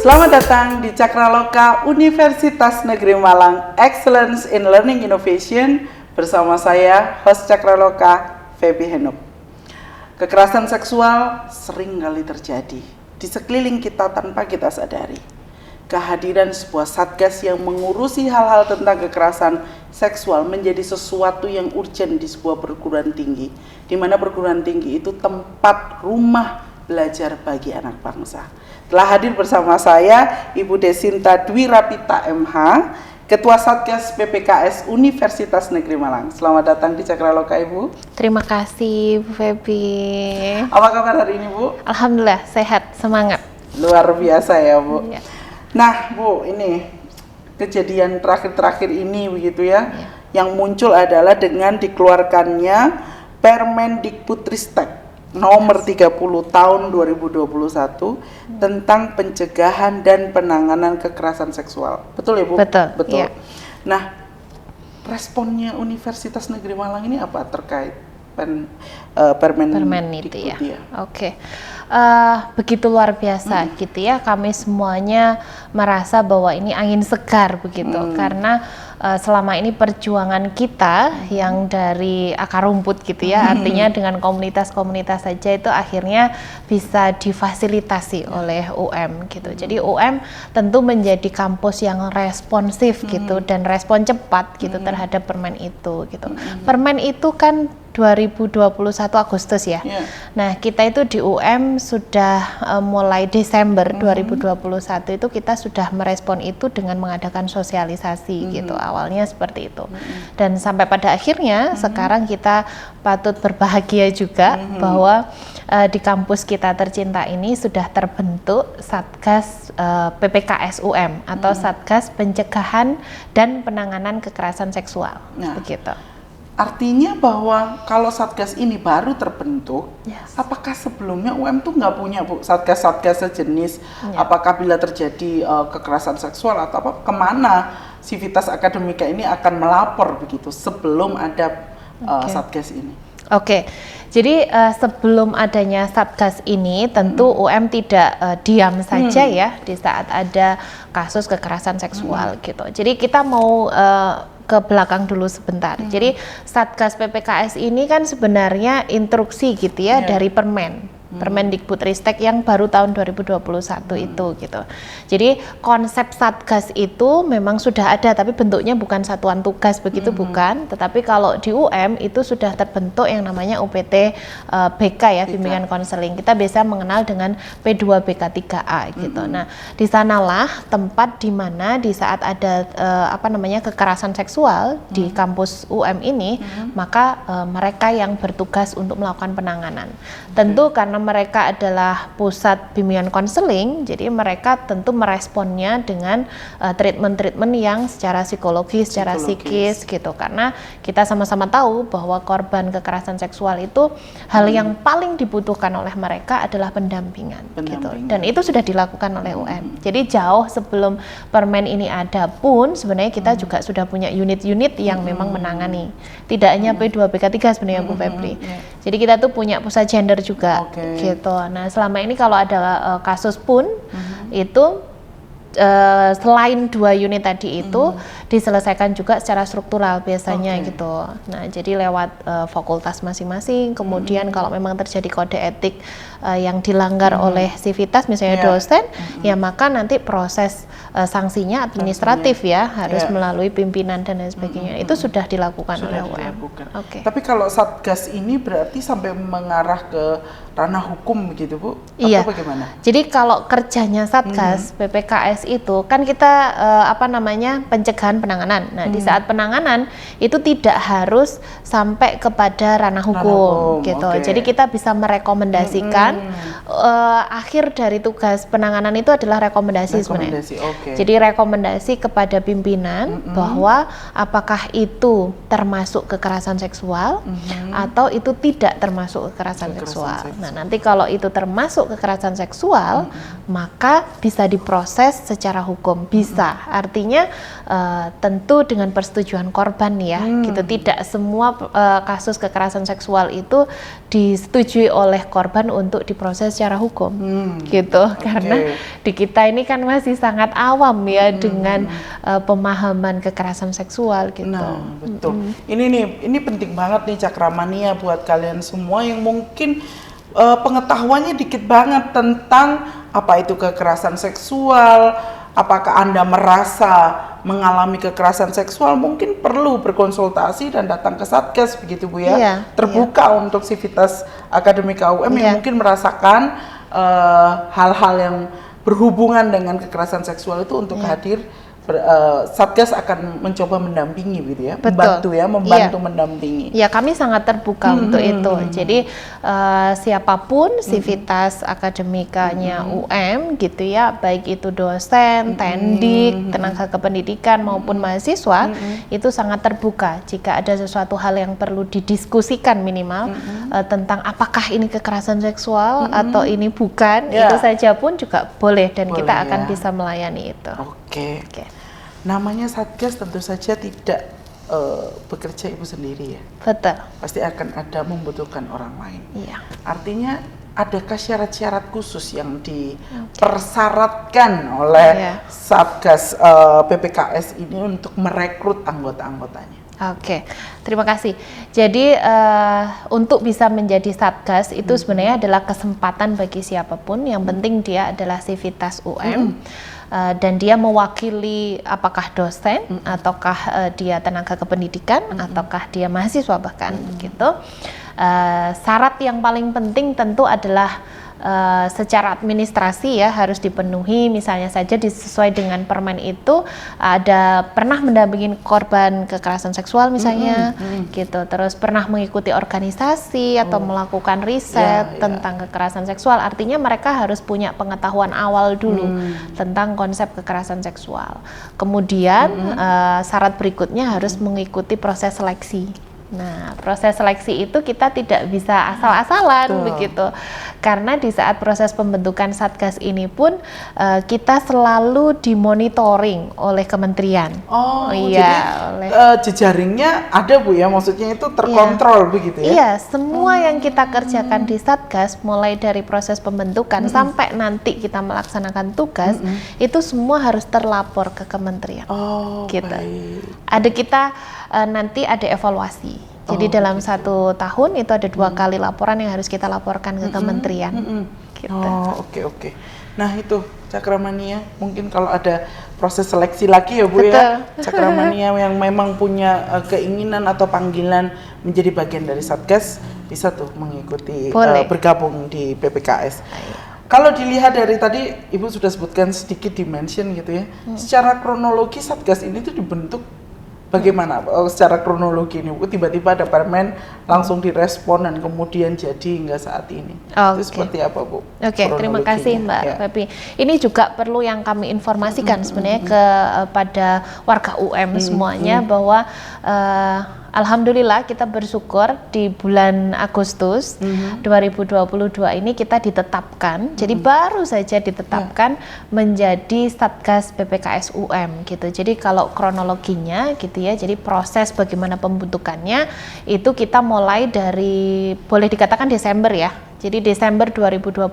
Selamat datang di Cakraloka Universitas Negeri Malang Excellence in Learning Innovation bersama saya, host Cakraloka, Feby Henuk. Kekerasan seksual sering kali terjadi di sekeliling kita tanpa kita sadari. Kehadiran sebuah satgas yang mengurusi hal-hal tentang kekerasan seksual menjadi sesuatu yang urgent di sebuah perguruan tinggi, di mana perguruan tinggi itu tempat rumah belajar bagi anak bangsa. Telah hadir bersama saya Ibu Desinta Dwi Rapita MH, Ketua Satgas PPKS Universitas Negeri Malang. Selamat datang di Cakraloka, Ibu. Terima kasih, Bu Feby. Apa kabar hari ini, Bu? Alhamdulillah, sehat, semangat. Luar biasa ya, Bu. Ya. Nah, Bu, ini kejadian terakhir-terakhir ini begitu ya, yang muncul adalah dengan dikeluarkannya Permendikbudristek nomor 30 tahun 2021 tentang pencegahan dan penanganan kekerasan seksual. Betul ya, Bu? Betul. Betul. Ya. Nah, responnya Universitas Negeri Malang ini apa terkait Permen itu ya. Oke. Begitu luar biasa gitu ya. Kami semuanya merasa bahwa ini angin segar begitu karena selama ini perjuangan kita yang dari akar rumput gitu ya, artinya dengan komunitas-komunitas saja itu akhirnya bisa difasilitasi oleh UM gitu. Jadi UM tentu menjadi kampus yang responsif gitu dan respon cepat gitu terhadap permen itu gitu. Permen itu kan 2021 Agustus ya. Nah, kita itu di UM sudah mulai Desember 2021 itu kita sudah merespon itu dengan mengadakan sosialisasi gitu. Awalnya seperti itu. Dan sampai pada akhirnya sekarang kita patut berbahagia juga bahwa di kampus kita tercinta ini sudah terbentuk Satgas PPKS UM atau Satgas Pencegahan dan Penanganan Kekerasan Seksual. Begitu. Artinya bahwa kalau Satgas ini baru terbentuk, apakah sebelumnya UM tuh nggak punya, Bu, Satgas-Satgas sejenis? Apakah bila terjadi kekerasan seksual atau apa, kemana Civitas Akademika ini akan melapor begitu sebelum ada Satgas ini? Oke, jadi sebelum adanya Satgas ini tentu UM tidak diam saja ya di saat ada kasus kekerasan seksual gitu. Jadi kita mau ke belakang dulu sebentar. Jadi Satgas PPKS ini kan sebenarnya instruksi gitu ya dari Permendikbudristek yang baru tahun 2021 itu gitu. Jadi konsep Satgas itu memang sudah ada tapi bentuknya bukan satuan tugas begitu bukan, tetapi kalau di UM itu sudah terbentuk yang namanya UPT BK ya, bimbingan konseling. Kita biasa mengenal dengan P2BK3A gitu. Nah, di sanalah tempat di mana di saat ada kekerasan seksual di kampus UM ini, maka mereka yang bertugas untuk melakukan penanganan. Tentu karena mereka adalah pusat bimbingan konseling, jadi mereka tentu meresponnya dengan treatment-treatment yang secara psikologis, secara psikis gitu. Karena kita sama-sama tahu bahwa korban kekerasan seksual itu hal yang paling dibutuhkan oleh mereka adalah pendampingan. Gitu. Dan itu sudah dilakukan oleh UM. Jadi jauh sebelum permen ini ada pun sebenarnya kita juga sudah punya unit-unit yang memang menangani. Tidak hanya P2BK3 sebenarnya Bu Febri. Jadi kita tuh punya pusat gender juga. Gitu. Nah, selama ini kalau ada kasus pun itu selain 2 unit tadi itu diselesaikan juga secara struktural biasanya gitu. Nah, jadi lewat fakultas masing-masing. Kemudian kalau memang terjadi kode etik yang dilanggar oleh Civitas misalnya dosen, ya maka nanti proses sanksinya administratif ya harus melalui pimpinan dan lain sebagainya. Itu sudah dilakukan oleh UM. Tapi kalau Satgas ini berarti sampai mengarah ke ranah hukum begitu, Bu? Iya. Atau bagaimana? Jadi kalau kerjanya Satgas PPKS itu kan kita pencegahan penanganan. Nah, di saat penanganan itu tidak harus sampai kepada ranah hukum gitu. Jadi kita bisa merekomendasikan akhir dari tugas penanganan itu adalah rekomendasi sebenarnya. Jadi rekomendasi kepada pimpinan bahwa apakah itu termasuk kekerasan seksual atau itu tidak termasuk kekerasan seksual. Nah, nanti kalau itu termasuk kekerasan seksual, maka bisa diproses secara hukum, bisa. Artinya tentu dengan persetujuan korban ya, gitu. Tidak semua kasus kekerasan seksual itu disetujui oleh korban untuk diproses secara hukum, gitu. Karena di kita ini kan masih sangat awam ya dengan pemahaman kekerasan seksual, gitu. Nah, betul. Ini penting banget nih Cakramania buat kalian semua yang mungkin pengetahuannya dikit banget tentang apa itu kekerasan seksual. Apakah Anda merasa mengalami kekerasan seksual, mungkin perlu berkonsultasi dan datang ke Satgas, begitu Bu ya. Iya, terbuka untuk Civitas Akademika UM yang mungkin merasakan hal-hal yang berhubungan dengan kekerasan seksual itu untuk hadir. Satgas akan mencoba mendampingi gitu ya. Betul. Membantu mendampingi. Ya, kami sangat terbuka untuk itu. Jadi siapapun Civitas Akademikanya UM gitu ya, baik itu dosen, tendik, tenaga kependidikan maupun mahasiswa, itu sangat terbuka jika ada sesuatu hal yang perlu didiskusikan minimal tentang apakah ini kekerasan seksual atau ini bukan, itu saja pun juga boleh dan kita akan bisa melayani itu. Oke. Namanya Satgas tentu saja tidak bekerja Ibu sendiri ya. Betul. Pasti akan ada membutuhkan orang lain. Iya. Artinya adakah syarat-syarat khusus yang dipersyaratkan oleh Satgas PPKS ini untuk merekrut anggota-anggotanya? Oke, terima kasih. Jadi untuk bisa menjadi Satgas itu sebenarnya adalah kesempatan bagi siapapun. Yang penting dia adalah Civitas UM. Dan dia mewakili apakah dosen ataukah dia tenaga kependidikan ataukah dia mahasiswa bahkan gitu. Syarat yang paling penting tentu adalah secara administrasi ya harus dipenuhi, misalnya saja sesuai dengan permen itu ada pernah mendampingi korban kekerasan seksual misalnya gitu, terus pernah mengikuti organisasi atau melakukan riset tentang kekerasan seksual, artinya mereka harus punya pengetahuan awal dulu tentang konsep kekerasan seksual. Kemudian syarat berikutnya harus mengikuti proses seleksi. Nah, proses seleksi itu kita tidak bisa asal-asalan begitu, karena di saat proses pembentukan Satgas ini pun kita selalu dimonitoring oleh kementerian. Jadi jejaringnya ada Bu ya, maksudnya itu terkontrol begitu ya? Iya, semua yang kita kerjakan di Satgas, mulai dari proses pembentukan sampai nanti kita melaksanakan tugas, itu semua harus terlapor ke kementerian. Gitu. Baik. Ada kita nanti ada evaluasi. Jadi dalam 1 tahun itu ada 2 kali laporan yang harus kita laporkan ke kementerian. Gitu. Oke. Nah itu Cakramania, mungkin kalau ada proses seleksi lagi ya Bu ya, Cakramania yang memang punya keinginan atau panggilan menjadi bagian dari Satgas, bisa tuh mengikuti bergabung di PPKS. Kalau dilihat dari tadi Ibu sudah sebutkan sedikit dimension gitu ya, secara kronologi Satgas ini tuh dibentuk bagaimana secara kronologi ini? Tiba-tiba ada permen langsung direspon dan kemudian jadi hingga saat ini. Itu seperti apa Bu? Terima kasih Mbak Pepi. Ini juga perlu yang kami informasikan sebenarnya kepada warga UM semuanya bahwa alhamdulillah kita bersyukur di bulan Agustus 2022 ini kita ditetapkan, jadi baru saja ditetapkan menjadi Satgas PPKS UM gitu. Jadi kalau kronologinya gitu ya, jadi proses bagaimana pembentukannya itu kita mulai dari boleh dikatakan Desember ya. Jadi Desember 2021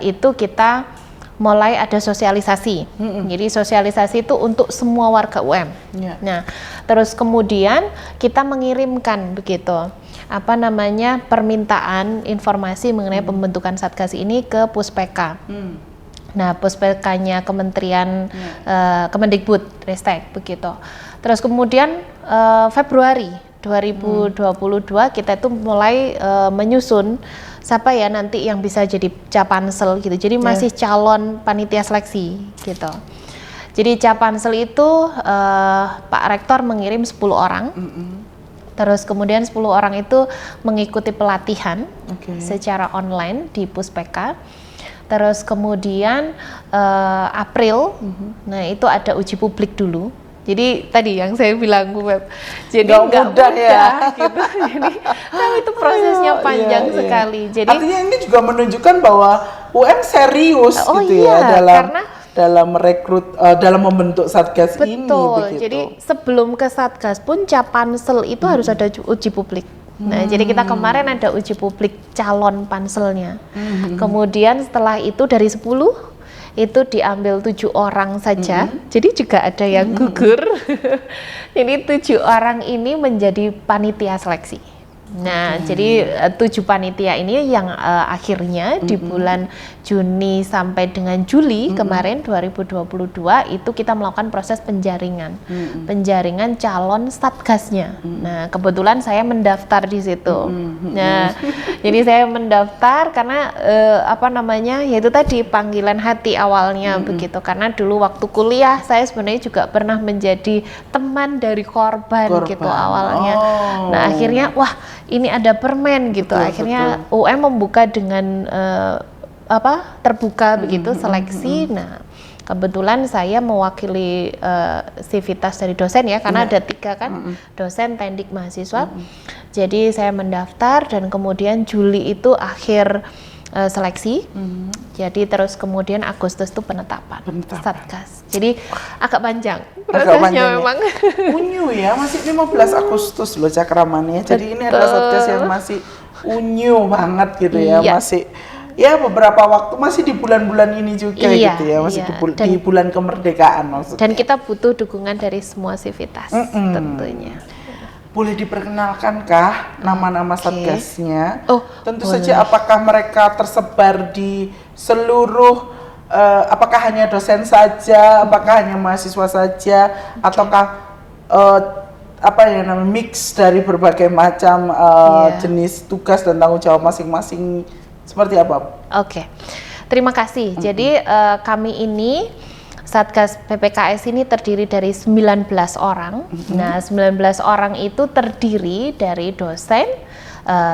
itu kita mulai ada sosialisasi. Jadi sosialisasi itu untuk semua warga UM. Nah, terus kemudian kita mengirimkan begitu permintaan informasi mengenai pembentukan Satgas ini ke Puspeka. Nah, Puspekanya Kementerian Kemendikbud Ristek begitu. Terus kemudian Februari 2022 kita itu mulai menyusun siapa ya nanti yang bisa jadi Capansel gitu. Jadi masih calon panitia seleksi gitu. Jadi Capansel itu Pak Rektor mengirim 10 orang. Terus kemudian 10 orang itu mengikuti pelatihan secara online di Puspeka. Terus kemudian April, nah itu ada uji publik dulu. Jadi tadi yang saya bilang Bu Web, jadi nggak mudah ya gitu. Jadi itu prosesnya panjang sekali. Jadi artinya ini juga menunjukkan bahwa UM serius gitu ya dalam merekrut, dalam membentuk satgas ini. Betul. Jadi sebelum ke satgas pun Pansel itu harus ada uji publik. Nah, jadi kita kemarin ada uji publik calon panselnya. Kemudian setelah itu dari 10 itu diambil 7 orang saja. Jadi juga ada yang gugur. Jadi 7 orang ini menjadi panitia seleksi. Nah, jadi 7 panitia ini yang akhirnya di bulan Juni sampai dengan Juli kemarin 2022 itu kita melakukan proses penjaringan, penjaringan calon satgasnya. Nah, kebetulan saya mendaftar di situ. Nah, jadi saya mendaftar karena yaitu tadi panggilan hati awalnya begitu. Karena dulu waktu kuliah saya sebenarnya juga pernah menjadi teman dari korban. Gitu awalnya. Nah, akhirnya wah ini ada permen gitu. Akhirnya UM membuka dengan terbuka begitu seleksi. Nah, kebetulan saya mewakili sivitas dari dosen ya, karena ada 3 kan, dosen, tendik, mahasiswa. Jadi saya mendaftar dan kemudian Juli itu akhir seleksi. Jadi terus kemudian Agustus itu penetapan satgas. Jadi agak panjang prosesnya memang. Unyu ya, masih 15 Agustus loh Cakramani. Jadi ini adalah satgas yang masih unyu banget gitu ya, masih ya beberapa waktu masih di bulan-bulan ini juga gitu ya, masih di bulan kemerdekaan maksudnya. Dan kita butuh dukungan dari semua sivitas tentunya. Boleh diperkenalkankah nama-nama satgasnya? Tentu boleh. saja, apakah mereka tersebar di seluruh, apakah hanya dosen saja, apakah hanya mahasiswa saja, ataukah mix dari berbagai macam jenis tugas dan tanggung jawab masing-masing, seperti apa? Terima kasih. Jadi kami ini Satgas PPKS ini terdiri dari 19 orang. Nah, 19 orang itu terdiri dari dosen,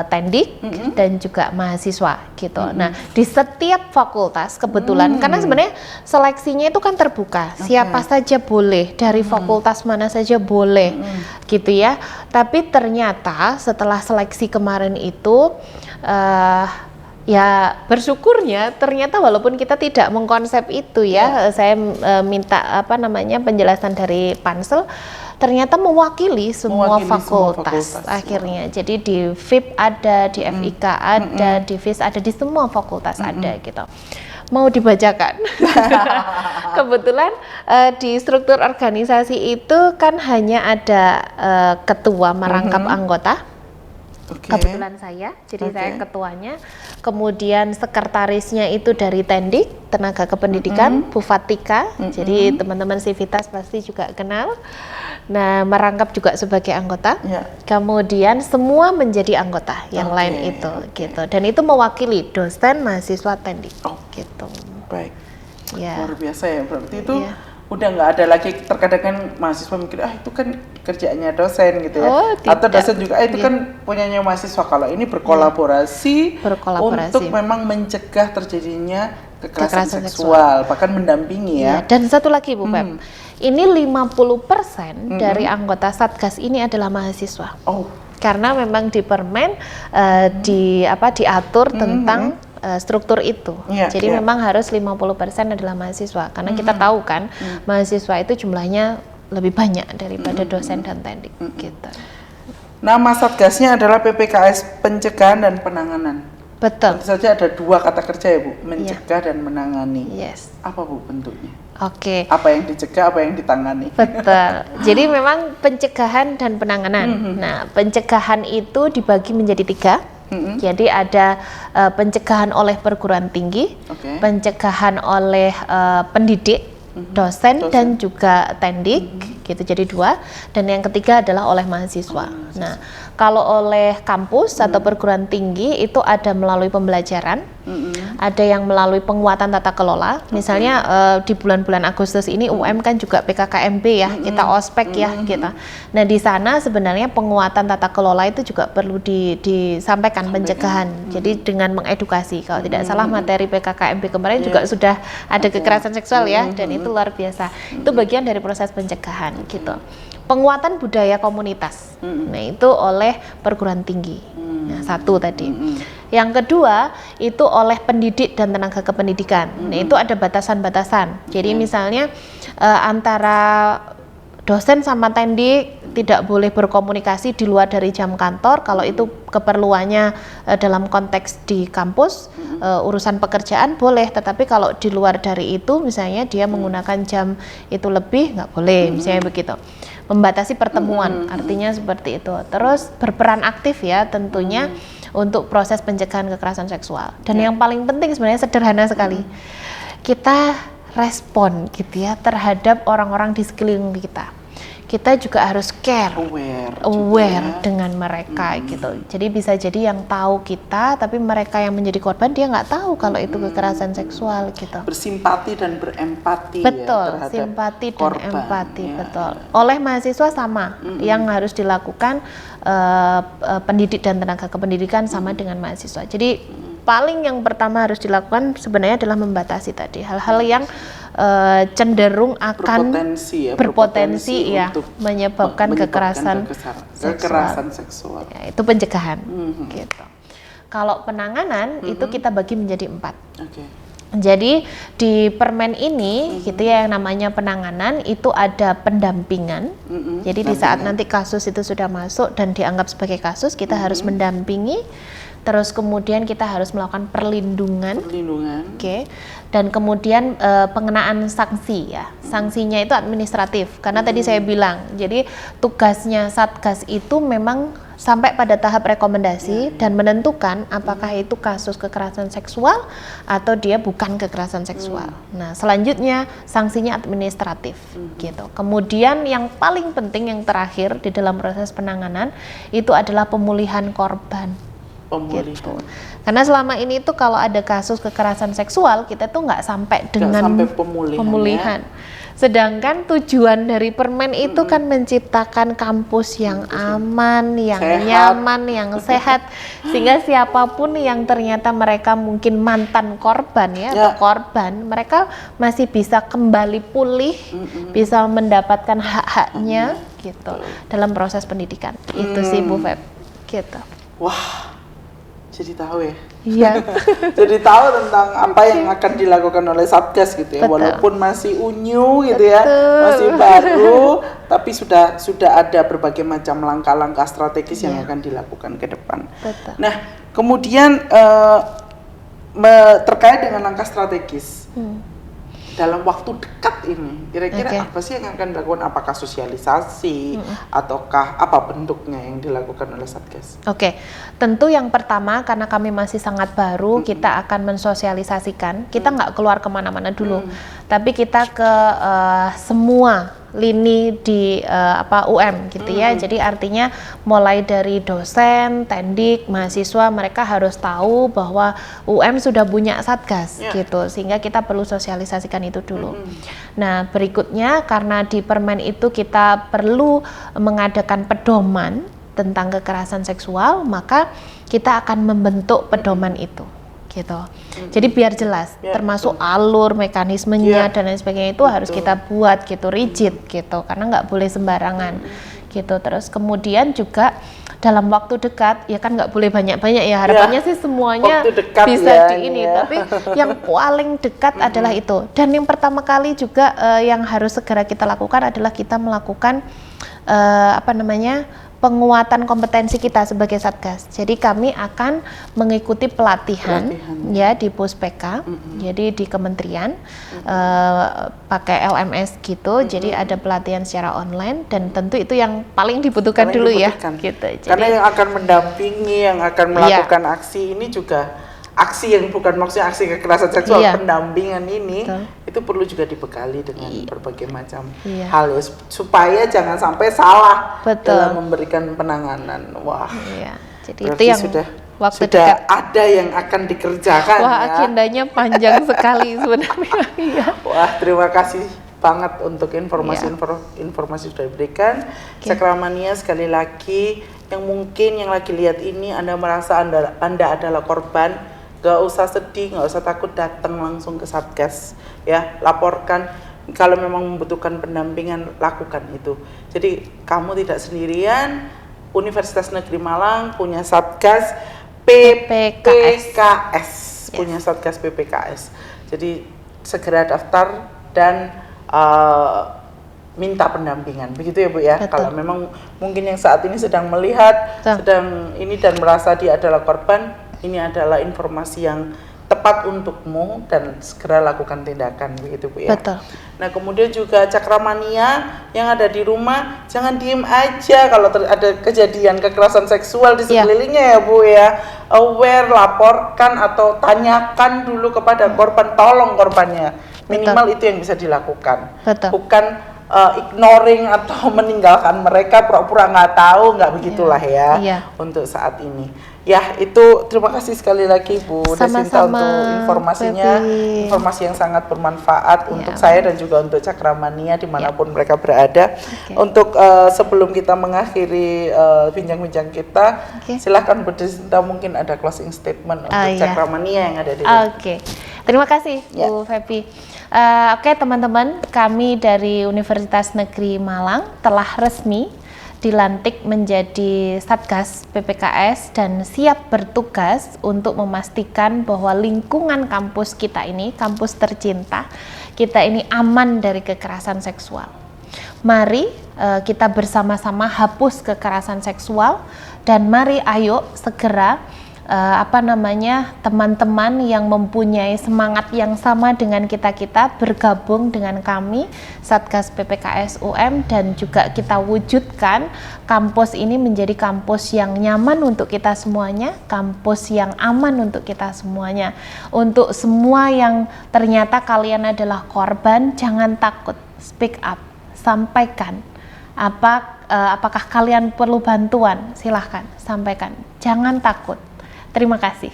tendik, dan juga mahasiswa gitu. Nah, di setiap fakultas kebetulan, karena sebenarnya seleksinya itu kan terbuka, siapa saja boleh, dari fakultas mana saja boleh gitu ya. Tapi ternyata setelah seleksi kemarin itu ya bersyukurnya ternyata walaupun kita tidak mengkonsep itu ya, saya minta penjelasan dari Pansel, ternyata mewakili semua fakultas akhirnya. Jadi di FIP ada, di FIK ada, di FIS ada, di semua fakultas ada gitu. Mau dibacakan? Kebetulan di struktur organisasi itu kan hanya ada ketua merangkap anggota. Kebetulan saya, jadi saya ketuanya. Kemudian sekretarisnya itu dari Tendik, Tenaga Kependidikan, Bu Fatika. Jadi teman-teman sivitas pasti juga kenal. Nah, merangkap juga sebagai anggota. Kemudian semua menjadi anggota yang lain itu, gitu. Dan itu mewakili dosen, mahasiswa, Tendik. Gitu. Baik. Luar biasa ya, berarti itu. Udah nggak ada lagi, terkadang kan mahasiswa mikir itu kan kerjaannya dosen gitu ya, atau dosen juga itu kan punyanya mahasiswa. Kalau ini berkolaborasi untuk memang mencegah terjadinya kekerasan seksual, bahkan mendampingi ya. Dan satu lagi Bu Pep, ini 50% dari anggota Satgas ini adalah mahasiswa. Karena memang di Permen diatur tentang struktur itu. Jadi memang harus 50% adalah mahasiswa, karena kita tahu kan mahasiswa itu jumlahnya lebih banyak daripada dosen dan tendik gitu. Nama satgasnya adalah PPKS Pencegahan dan Penanganan. Betul. Tentu saja ada 2 kata kerja ya Bu, mencegah dan menangani. Apa Bu bentuknya? Apa yang dicegah, apa yang ditangani? Betul. Jadi memang pencegahan dan penanganan. Nah, pencegahan itu dibagi menjadi 3. Jadi ada pencegahan oleh perguruan tinggi, pencegahan oleh pendidik, dosen dan juga tendik, gitu. Jadi 2. Dan yang ketiga adalah oleh mahasiswa. Nah, kalau oleh kampus atau perguruan tinggi itu ada melalui pembelajaran, ada yang melalui penguatan tata kelola. Misalnya di bulan-bulan Agustus ini UM kan juga PKKMB ya, kita ospek ya gitu. Nah, di sana sebenarnya penguatan tata kelola itu juga perlu disampaikan pencegahan. Jadi dengan mengedukasi. Kalau tidak salah materi PKKMB kemarin juga sudah ada kekerasan seksual ya, dan itu luar biasa. Itu bagian dari proses pencegahan gitu. Penguatan budaya komunitas. Nah, itu oleh perguruan tinggi. Nah, 1 tadi. Yang kedua itu oleh pendidik dan tenaga kependidikan. Nah, itu ada batasan-batasan. Jadi misalnya antara dosen sama tendik tidak boleh berkomunikasi di luar dari jam kantor kalau itu keperluannya dalam konteks di kampus, urusan pekerjaan boleh, tetapi kalau di luar dari itu misalnya dia menggunakan jam itu lebih nggak boleh, misalnya begitu. Membatasi pertemuan, artinya seperti itu. Terus berperan aktif ya tentunya untuk proses pencegahan kekerasan seksual. Dan yang paling penting sebenarnya sederhana sekali, kita respon gitu ya terhadap orang-orang di sekeliling kita. Kita juga harus care, aware dengan mereka gitu. Jadi bisa jadi yang tahu kita, tapi mereka yang menjadi korban dia nggak tahu kalau itu kekerasan seksual gitu. Bersimpati dan berempati. Betul, ya, simpati korban, dan empati, ya. betul. Oleh mahasiswa sama, yang harus dilakukan pendidik dan tenaga kependidikan sama dengan mahasiswa. Jadi paling yang pertama harus dilakukan sebenarnya adalah membatasi tadi hal-hal yang cenderung akan berpotensi ya menyebabkan kekerasan seksual. Ya, itu pencegahan. Gitu. Kalau penanganan itu kita bagi menjadi 4. Jadi di permen ini gitu ya, yang namanya penanganan itu ada pendampingan. Jadi di saat nanti kasus itu sudah masuk dan dianggap sebagai kasus, kita harus mendampingi. Terus kemudian kita harus melakukan perlindungan. Oke. Dan kemudian pengenaan sanksi ya. Sanksinya itu administratif karena tadi saya bilang. Jadi tugasnya Satgas itu memang sampai pada tahap rekomendasi dan menentukan apakah itu kasus kekerasan seksual atau dia bukan kekerasan seksual. Nah, selanjutnya sanksinya administratif gitu. Kemudian yang paling penting yang terakhir di dalam proses penanganan itu adalah pemulihan korban. Gitu. Karena selama ini tuh kalau ada kasus kekerasan seksual kita tuh nggak sampai dengan pemulihan. Sedangkan tujuan dari permen itu kan menciptakan kampus yang aman, yang nyaman, yang sehat, sehingga siapapun yang ternyata mereka mungkin mantan korban ya, atau korban, mereka masih bisa kembali pulih, bisa mendapatkan hak-haknya gitu dalam proses pendidikan. Itu sih Bu Feb. Gitu. Wah. Jadi tahu ya. Iya. Jadi tahu tentang apa yang akan dilakukan oleh Satgas gitu ya. Walaupun masih unyu gitu ya, masih baru, tapi sudah ada berbagai macam langkah-langkah strategis yang akan dilakukan ke depan. Nah, kemudian terkait dengan langkah strategis. Dalam waktu dekat ini, kira-kira apa sih yang akan dilakukan? Apakah sosialisasi ataukah apa bentuknya yang dilakukan oleh Satgas? Tentu yang pertama karena kami masih sangat baru, kita akan mensosialisasikan. Kita nggak keluar kemana-mana dulu, tapi kita ke semua lini di UM gitu ya. Jadi artinya mulai dari dosen, tendik, mahasiswa, mereka harus tahu bahwa UM sudah punya Satgas gitu, sehingga kita perlu sosialisasikan itu dulu. Nah, berikutnya karena di permen itu kita perlu mengadakan pedoman tentang kekerasan seksual, maka kita akan membentuk pedoman itu gitu. Jadi biar jelas, termasuk alur, mekanismenya dan lain sebagainya itu harus kita buat gitu, rigid gitu, karena nggak boleh sembarangan gitu. Terus kemudian juga dalam waktu dekat, ya kan nggak boleh banyak-banyak ya, harapannya sih semuanya bisa di ini, tapi yang paling dekat adalah itu. Dan yang pertama kali juga yang harus segera kita lakukan adalah kita melakukan penguatan kompetensi kita sebagai Satgas. Jadi kami akan mengikuti pelatihan ya di Puspeka, jadi di kementerian pakai LMS gitu. Jadi ada pelatihan secara online dan tentu itu yang paling dibutuhkan dulu ya. Gitu. Jadi, karena yang akan mendampingi, yang akan melakukan aksi ini juga aksi yang bukan maksudnya aksi kekerasan seksual, pendampingan ini itu perlu juga dibekali dengan berbagai macam hal ya, supaya jangan sampai salah dalam memberikan penangan. Wah, jadi itu yang sudah dekat. Ada yang akan dikerjakan. Wah, agendanya panjang sekali sebenarnya. Wah, terima kasih banget untuk informasi sudah diberikan. Cakramania, sekali lagi yang mungkin yang lagi lihat ini, Anda merasa Anda adalah korban, gak usah sedih, gak usah takut, datang langsung ke Satgas ya, laporkan. Kalau memang membutuhkan pendampingan, lakukan itu. Jadi kamu tidak sendirian, Universitas Negeri Malang punya Satgas, PPKS, punya Satgas PPKS. Jadi segera daftar dan minta pendampingan, begitu ya Bu ya. Betul. Kalau memang mungkin yang saat ini sedang melihat, sedang ini dan merasa dia adalah korban, ini adalah informasi yang tepat untukmu dan segera lakukan tindakan, begitu Bu ya. Betul. Nah kemudian juga cakramania yang ada di rumah, jangan diem aja kalau ada kejadian kekerasan seksual di sekelilingnya ya Bu ya. Aware, laporkan atau tanyakan dulu kepada korban, tolong korbannya. Minimal itu yang bisa dilakukan. Betul. Bukan ignoring atau meninggalkan mereka, pura-pura nggak tahu, nggak begitulah ya untuk saat ini. Ya itu terima kasih sekali lagi Bu Desinta untuk informasinya, informasi yang sangat bermanfaat untuk saya dan juga untuk Cakramania dimanapun mereka berada. Untuk sebelum kita mengakhiri bincang-bincang kita, silahkan Bu Desinta mungkin ada closing statement untuk Cakramania yang ada di sini. Terima kasih Bu Febi. Oke teman-teman, kami dari Universitas Negeri Malang telah resmi dilantik menjadi Satgas PPKS dan siap bertugas untuk memastikan bahwa lingkungan kampus kita ini, kampus tercinta, kita ini aman dari kekerasan seksual. Mari kita bersama-sama hapus kekerasan seksual dan mari ayo segera teman-teman yang mempunyai semangat yang sama dengan kita bergabung dengan kami Satgas PPKS UM dan juga kita wujudkan kampus ini menjadi kampus yang nyaman untuk kita semuanya, kampus yang aman untuk kita semuanya. Untuk semua yang ternyata kalian adalah korban, jangan takut, speak up, sampaikan. Apakah kalian perlu bantuan? Silahkan sampaikan, jangan takut. Terima kasih.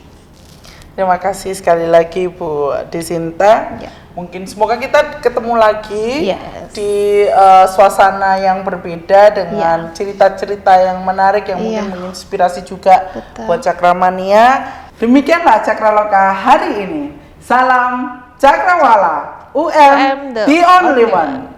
Terima kasih sekali lagi Bu Desinta. Mungkin semoga kita ketemu lagi di suasana yang berbeda dengan cerita-cerita yang menarik yang mungkin menginspirasi juga buat Cakramania. Demikianlah Cakraloka hari ini. Salam Cakrawala, UM the only one.